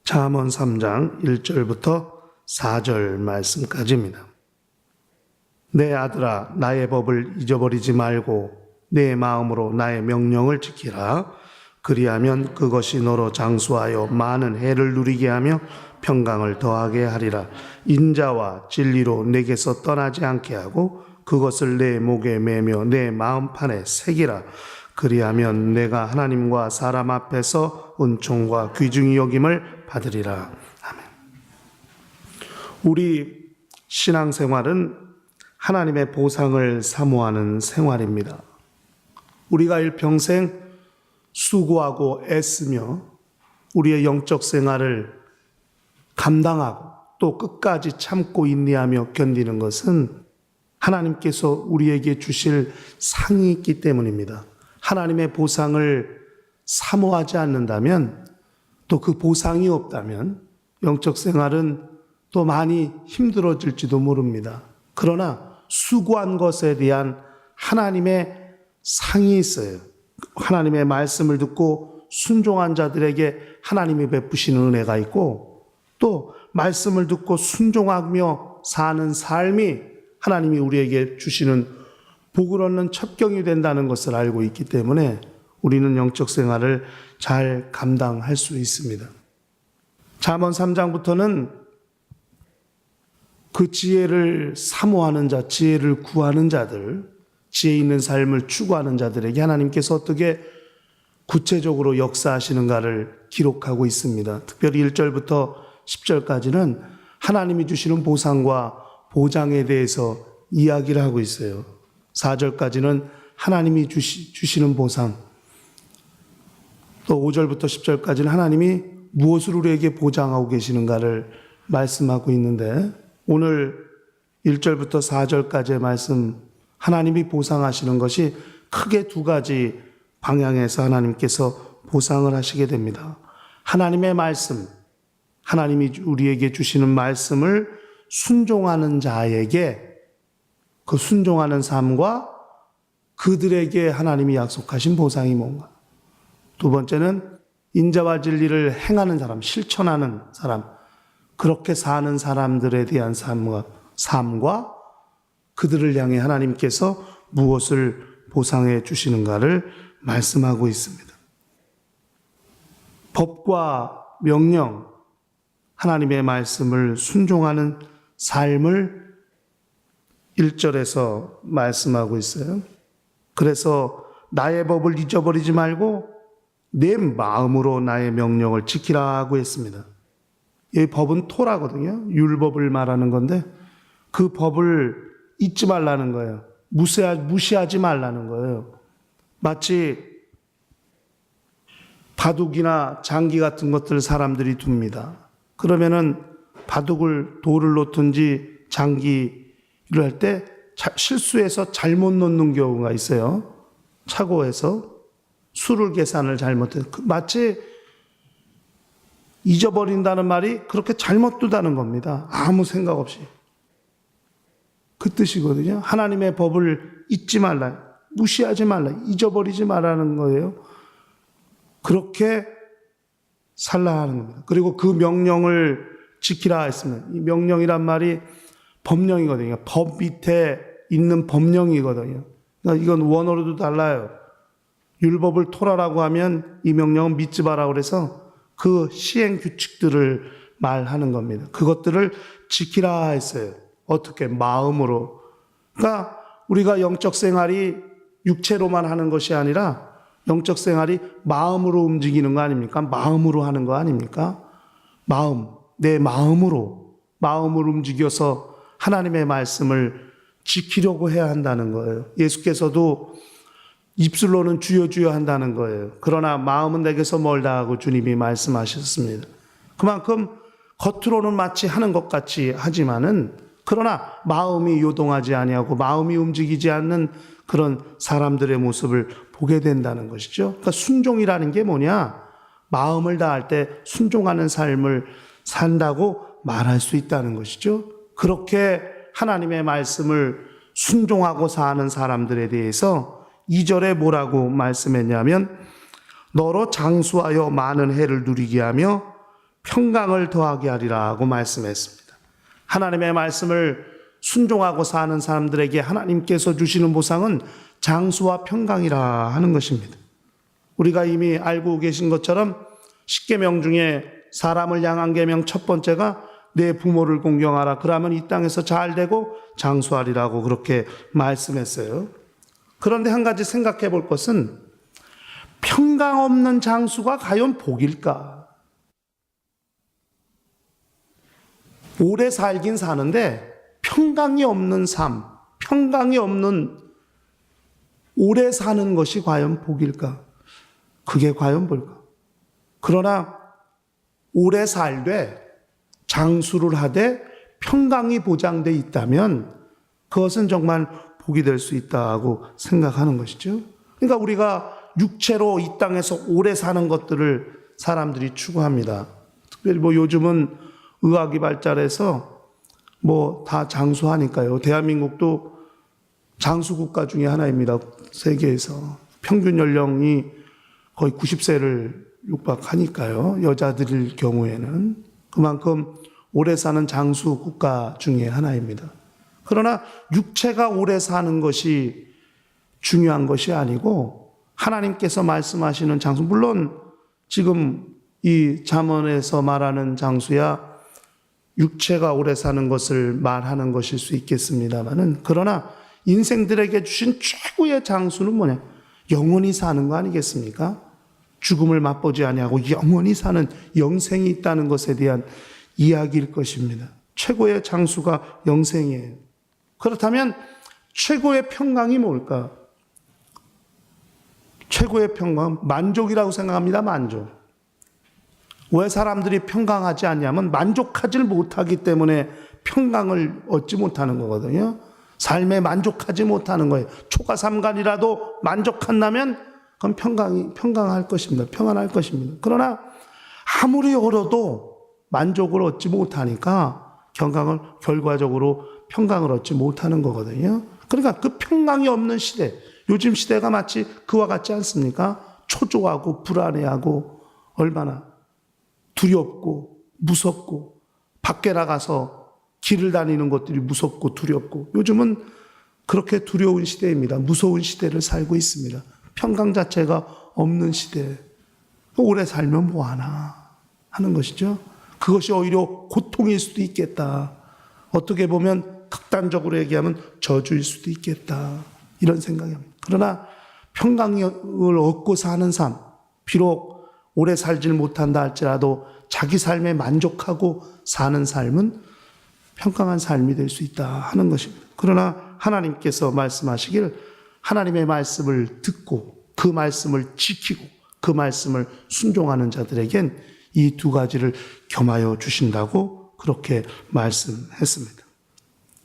잠언 3장 1절부터 4절 말씀까지입니다. 내 아들아, 나의 법을 잊어버리지 말고 내 마음으로 나의 명령을 지키라. 그리하면 그것이 너로 장수하여 많은 해를 누리게 하며 평강을 더하게 하리라. 인자와 진리로 내게서 떠나지 않게 하고 그것을 내 목에 매며 내 마음판에 새기라. 그리하면 내가 하나님과 사람 앞에서 은총과 귀중히 여김을 받으리라. 아멘. 우리 신앙생활은 하나님의 보상을 사모하는 생활입니다. 우리가 일평생 수고하고 애쓰며 우리의 영적 생활을 감당하고 또 끝까지 참고 인내하며 견디는 것은 하나님께서 우리에게 주실 상이 있기 때문입니다. 하나님의 보상을 사모하지 않는다면 또 그 보상이 없다면 영적 생활은 또 많이 힘들어질지도 모릅니다. 그러나 수고한 것에 대한 하나님의 상이 있어요. 하나님의 말씀을 듣고 순종한 자들에게 하나님이 베푸시는 은혜가 있고 또 말씀을 듣고 순종하며 사는 삶이 하나님이 우리에게 주시는 복을 얻는 첩경이 된다는 것을 알고 있기 때문에 우리는 영적 생활을 잘 감당할 수 있습니다. 잠언 3장부터는 그 지혜를 사모하는 자, 지혜를 구하는 자들, 지혜 있는 삶을 추구하는 자들에게 하나님께서 어떻게 구체적으로 역사하시는가를 기록하고 있습니다. 특별히 1절부터 10절까지는 하나님이 주시는 보상과 보장에 대해서 이야기를 하고 있어요. 4절까지는 하나님이 주시는 보상, 또 5절부터 10절까지는 하나님이 무엇을 우리에게 보장하고 계시는가를 말씀하고 있는데 오늘 1절부터 4절까지의 말씀, 하나님이 보상하시는 것이 크게 두 가지 방향에서 하나님께서 보상을 하시게 됩니다. 하나님의 말씀, 하나님이 우리에게 주시는 말씀을 순종하는 자에게 그 순종하는 삶과 그들에게 하나님이 약속하신 보상이 뭔가. 두 번째는 인자와 진리를 행하는 사람, 실천하는 사람, 그렇게 사는 사람들에 대한 삶과 그들을 향해 하나님께서 무엇을 보상해 주시는가를 말씀하고 있습니다. 법과 명령, 하나님의 말씀을 순종하는 삶을 1절에서 말씀하고 있어요. 그래서 나의 법을 잊어버리지 말고 내 마음으로 나의 명령을 지키라 하고 했습니다. 이 법은 토라거든요. 율법을 말하는 건데 그 법을 잊지 말라는 거예요. 무시하지 말라는 거예요. 마치 바둑이나 장기 같은 것들 사람들이 둡니다. 그러면은 바둑을 돌을 놓든지 장기를 할 때 실수해서 잘못 놓는 경우가 있어요. 착오해서 수를 계산을 잘못해서 마치 잊어버린다는 말이 그렇게 잘못 두다는 겁니다. 아무 생각 없이. 그 뜻이거든요. 하나님의 법을 잊지 말라, 무시하지 말라, 잊어버리지 말라는 거예요. 그렇게 살라 하는 겁니다. 그리고 그 명령을 지키라 했습니다. 이 명령이란 말이 법령이거든요. 법 밑에 있는 법령이거든요. 그러니까 이건 원어로도 달라요. 율법을 토라라고 하면 이 명령은 미tz바라고 그래서 그 시행 규칙들을 말하는 겁니다. 그것들을 지키라 했어요. 어떻게? 마음으로. 그러니까 우리가 영적 생활이 육체로만 하는 것이 아니라 영적 생활이 마음으로 움직이는 거 아닙니까? 마음으로 하는 거 아닙니까? 마음, 내 마음으로 움직여서 하나님의 말씀을 지키려고 해야 한다는 거예요. 예수께서도 입술로는 주여 주여 한다는 거예요. 그러나 마음은 내게서 멀다 하고 주님이 말씀하셨습니다. 그만큼 겉으로는 마치 하는 것 같이 하지만은 그러나 마음이 요동하지 아니하고 마음이 움직이지 않는 그런 사람들의 모습을 보게 된다는 것이죠. 그러니까 순종이라는 게 뭐냐? 마음을 다할 때 순종하는 삶을 산다고 말할 수 있다는 것이죠. 그렇게 하나님의 말씀을 순종하고 사는 사람들에 대해서 2절에 뭐라고 말씀했냐면 너로 장수하여 많은 해를 누리게 하며 평강을 더하게 하리라고 말씀했습니다. 하나님의 말씀을 순종하고 사는 사람들에게 하나님께서 주시는 보상은 장수와 평강이라 하는 것입니다. 우리가 이미 알고 계신 것처럼 10계명 중에 사람을 향한 계명 첫 번째가 내 부모를 공경하라. 그러면 이 땅에서 잘 되고 장수하리라고 그렇게 말씀했어요. 그런데 한 가지 생각해 볼 것은 평강 없는 장수가 과연 복일까? 오래 살긴 사는데 평강이 없는 삶, 평강이 없는 오래 사는 것이 과연 복일까? 그게 과연 뭘까? 그러나 오래 살되 장수를 하되 평강이 보장되어 있다면 그것은 정말 복이 될 수 있다고 생각하는 것이죠. 그러니까 우리가 육체로 이 땅에서 오래 사는 것들을 사람들이 추구합니다. 특별히 요즘은 의학이 발달해서 다 장수하니까요. 대한민국도 장수 국가 중에 하나입니다. 세계에서 평균 연령이 거의 90세를 육박하니까요. 여자들 경우에는 그만큼 오래 사는 장수 국가 중에 하나입니다. 그러나 육체가 오래 사는 것이 중요한 것이 아니고 하나님께서 말씀하시는 장수, 물론 지금 이 잠언에서 말하는 장수야 육체가 오래 사는 것을 말하는 것일 수 있겠습니다만은, 그러나 인생들에게 주신 최고의 장수는 뭐냐? 영원히 사는 거 아니겠습니까? 죽음을 맛보지 아니하고 영원히 사는 영생이 있다는 것에 대한 이야기일 것입니다. 최고의 장수가 영생이에요. 그렇다면 최고의 평강이 뭘까? 최고의 평강, 만족이라고 생각합니다. 만족. 왜 사람들이 평강하지 않냐면 만족하지 못하기 때문에 평강을 얻지 못하는 거거든요. 삶에 만족하지 못하는 거예요. 초가 삼간이라도 만족한다면 그건 평강할 것입니다. 평안할 것입니다. 그러나 아무리 얻어도 만족을 얻지 못하니까 결과적으로 평강을 얻지 못하는 거거든요. 그러니까 그 평강이 없는 시대, 요즘 시대가 마치 그와 같지 않습니까? 초조하고 불안해하고 얼마나 두렵고 무섭고 밖에 나가서 길을 다니는 것들이 무섭고 두렵고 요즘은 그렇게 두려운 시대입니다. 무서운 시대를 살고 있습니다. 평강 자체가 없는 시대. 오래 살면 뭐하나 하는 것이죠. 그것이 오히려 고통일 수도 있겠다. 어떻게 보면 극단적으로 얘기하면 저주일 수도 있겠다. 이런 생각이 듭니다. 그러나 평강을 얻고 사는 삶, 비록 오래 살질 못한다 할지라도 자기 삶에 만족하고 사는 삶은 평강한 삶이 될 수 있다 하는 것입니다. 그러나 하나님께서 말씀하시길 하나님의 말씀을 듣고 그 말씀을 지키고 그 말씀을 순종하는 자들에겐 이 두 가지를 겸하여 주신다고 그렇게 말씀했습니다.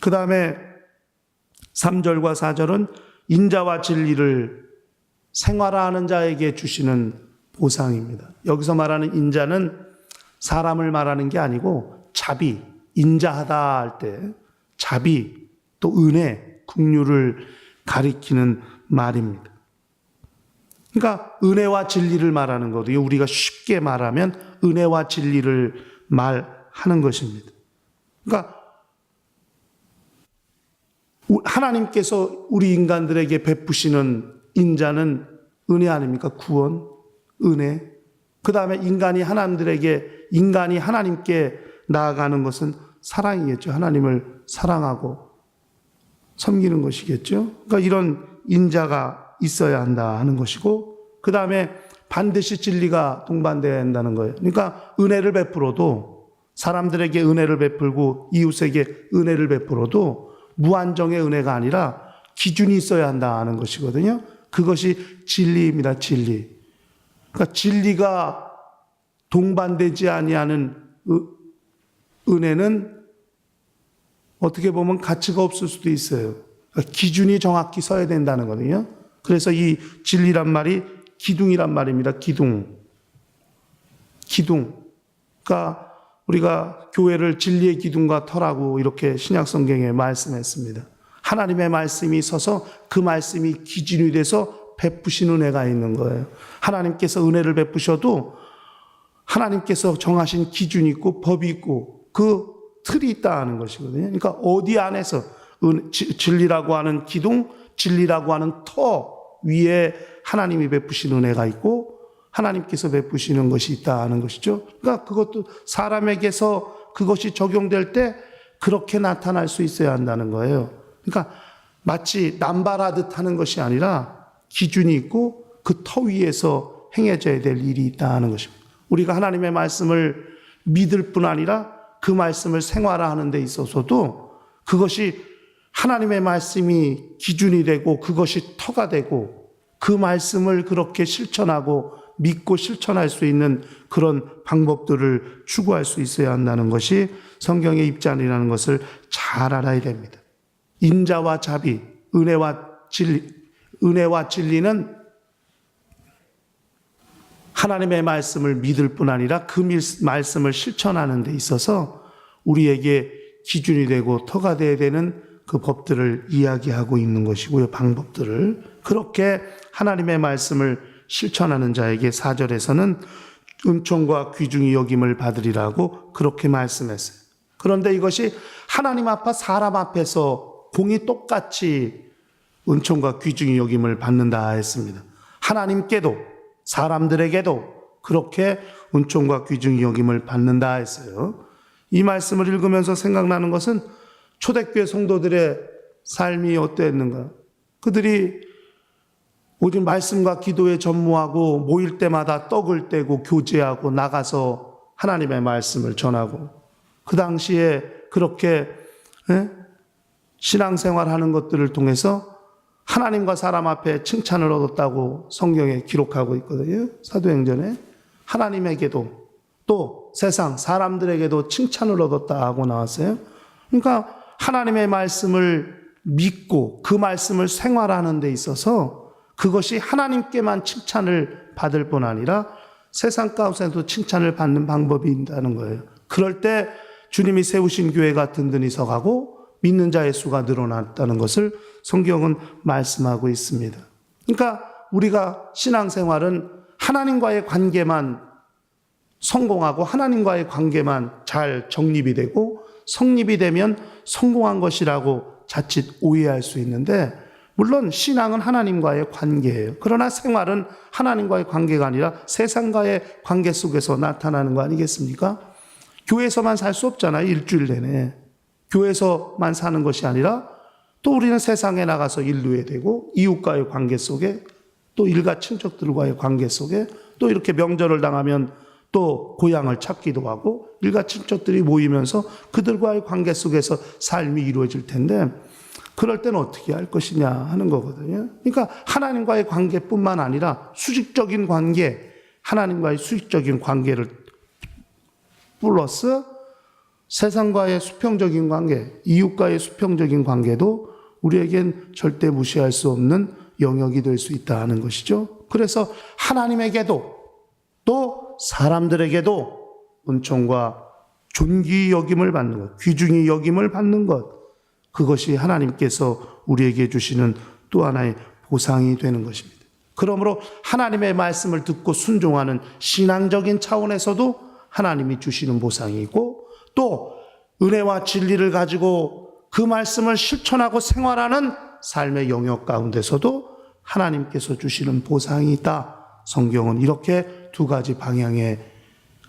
그 다음에 3절과 4절은 인자와 진리를 생활하는 자에게 주시는 보상입니다. 여기서 말하는 인자는 사람을 말하는 게 아니고 자비, 인자하다 할 때 자비, 또 은혜, 긍휼을 가리키는 말입니다. 그러니까 은혜와 진리를 말하는 거거든요. 우리가 쉽게 말하면 은혜와 진리를 말하는 것입니다. 그러니까 하나님께서 우리 인간들에게 베푸시는 인자는 은혜 아닙니까? 구원, 은혜. 그 다음에 인간이 하나님께 나아가는 것은 사랑이겠죠. 하나님을 사랑하고 섬기는 것이겠죠. 그러니까 이런 인자가 있어야 한다 하는 것이고, 그 다음에 반드시 진리가 동반되어야 한다는 거예요. 그러니까 은혜를 베풀어도, 사람들에게 은혜를 베풀고 이웃에게 은혜를 베풀어도 무한정의 은혜가 아니라 기준이 있어야 한다 하는 것이거든요. 그것이 진리입니다. 진리. 그러니까 진리가 동반되지 아니하는 은혜는 어떻게 보면 가치가 없을 수도 있어요. 그러니까 기준이 정확히 서야 된다는 거거든요. 그래서 이 진리란 말이 기둥이란 말입니다. 기둥. 그러니까 우리가 교회를 진리의 기둥과 터라고 이렇게 신약 성경에 말씀했습니다. 하나님의 말씀이 서서 그 말씀이 기준이 돼서 베푸신 은혜가 있는 거예요. 하나님께서 은혜를 베푸셔도 하나님께서 정하신 기준이 있고 법이 있고 그 틀이 있다는 것이거든요. 그러니까 어디 안에서 진리라고 하는 기둥, 진리라고 하는 터 위에 하나님이 베푸신 은혜가 있고 하나님께서 베푸시는 것이 있다는 것이죠. 그러니까 그것도 사람에게서 그것이 적용될 때 그렇게 나타날 수 있어야 한다는 거예요. 그러니까 마치 남발하듯 하는 것이 아니라 기준이 있고 그 터 위에서 행해져야 될 일이 있다는 것입니다. 우리가 하나님의 말씀을 믿을 뿐 아니라 그 말씀을 생활화하는 데 있어서도 그것이 하나님의 말씀이 기준이 되고 그것이 터가 되고 그 말씀을 그렇게 실천하고 믿고 실천할 수 있는 그런 방법들을 추구할 수 있어야 한다는 것이 성경의 입장이라는 것을 잘 알아야 됩니다. 인자와 자비, 은혜와 진리는 하나님의 말씀을 믿을 뿐 아니라 그 말씀을 실천하는 데 있어서 우리에게 기준이 되고 터가 되어야 되는 그 법들을 이야기하고 있는 것이고요. 방법들을. 그렇게 하나님의 말씀을 실천하는 자에게 4절에서는 은총과 귀중히 여김을 받으리라고 그렇게 말씀했어요. 그런데 이것이 하나님 앞과 사람 앞에서 공이 똑같이 은총과 귀중히 여김을 받는다 했습니다. 하나님께도 사람들에게도 그렇게 은총과 귀중히 여김을 받는다 했어요. 이 말씀을 읽으면서 생각나는 것은 초대교회 성도들의 삶이 어땠는가. 그들이 오직 말씀과 기도에 전무하고 모일 때마다 떡을 떼고 교제하고 나가서 하나님의 말씀을 전하고 그 당시에 그렇게 신앙생활하는 것들을 통해서 하나님과 사람 앞에 칭찬을 얻었다고 성경에 기록하고 있거든요. 사도행전에. 하나님에게도 또 세상 사람들에게도 칭찬을 얻었다 하고 나왔어요. 그러니까 하나님의 말씀을 믿고 그 말씀을 생활하는 데 있어서 그것이 하나님께만 칭찬을 받을 뿐 아니라 세상 가운데도 칭찬을 받는 방법이 있다는 거예요. 그럴 때 주님이 세우신 교회가 든든히 서가고 믿는 자의 수가 늘어났다는 것을 성경은 말씀하고 있습니다. 그러니까 우리가 신앙생활은 하나님과의 관계만 성공하고 하나님과의 관계만 잘 정립이 되고 성립이 되면 성공한 것이라고 자칫 오해할 수 있는데 물론 신앙은 하나님과의 관계예요. 그러나 생활은 하나님과의 관계가 아니라 세상과의 관계 속에서 나타나는 거 아니겠습니까? 교회에서만 살 수 없잖아요. 일주일 내내. 교회에서만 사는 것이 아니라 또 우리는 세상에 나가서 일도 해야 되고 이웃과의 관계 속에 또 일가 친척들과의 관계 속에 또 이렇게 명절을 당하면 또 고향을 찾기도 하고 일가 친척들이 모이면서 그들과의 관계 속에서 삶이 이루어질 텐데 그럴 때는 어떻게 할 것이냐 하는 거거든요. 그러니까 하나님과의 관계뿐만 아니라 수직적인 관계, 하나님과의 수직적인 관계를 플러스 세상과의 수평적인 관계, 이웃과의 수평적인 관계도 우리에겐 절대 무시할 수 없는 영역이 될 수 있다 하는 것이죠. 그래서 하나님에게도 또 사람들에게도 은총과 존귀 여김을 받는 것, 귀중히 여김을 받는 것, 그것이 하나님께서 우리에게 주시는 또 하나의 보상이 되는 것입니다. 그러므로 하나님의 말씀을 듣고 순종하는 신앙적인 차원에서도 하나님이 주시는 보상이 있고 또 은혜와 진리를 가지고 그 말씀을 실천하고 생활하는 삶의 영역 가운데서도 하나님께서 주시는 보상이 있다. 성경은 이렇게 두 가지 방향의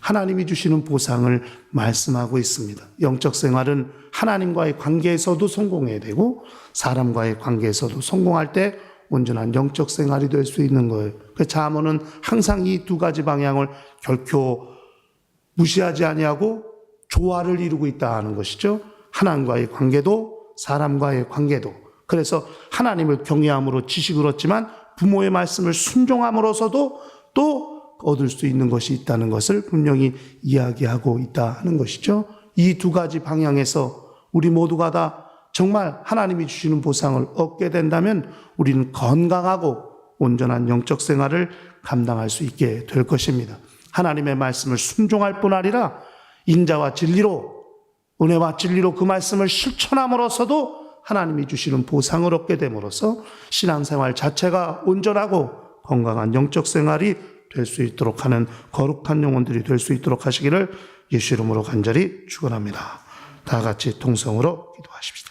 하나님이 주시는 보상을 말씀하고 있습니다. 영적 생활은 하나님과의 관계에서도 성공해야 되고 사람과의 관계에서도 성공할 때 온전한 영적 생활이 될 수 있는 거예요. 그래서 잠언은 항상 이 두 가지 방향을 결코 무시하지 아니하고 조화를 이루고 있다 하는 것이죠. 하나님과의 관계도 사람과의 관계도. 그래서 하나님을 경외함으로 지식을 얻지만 부모의 말씀을 순종함으로써도 또 얻을 수 있는 것이 있다는 것을 분명히 이야기하고 있다 하는 것이죠. 이 두 가지 방향에서 우리 모두가 다 정말 하나님이 주시는 보상을 얻게 된다면 우리는 건강하고 온전한 영적 생활을 감당할 수 있게 될 것입니다. 하나님의 말씀을 순종할 뿐 아니라 인자와 진리로 은혜와 진리로 그 말씀을 실천함으로써도 하나님이 주시는 보상을 얻게 됨으로써 신앙생활 자체가 온전하고 건강한 영적 생활이 될 수 있도록 하는 거룩한 영혼들이 될 수 있도록 하시기를 예수 이름으로 간절히 축원합니다. 다 같이 통성으로 기도하십시다.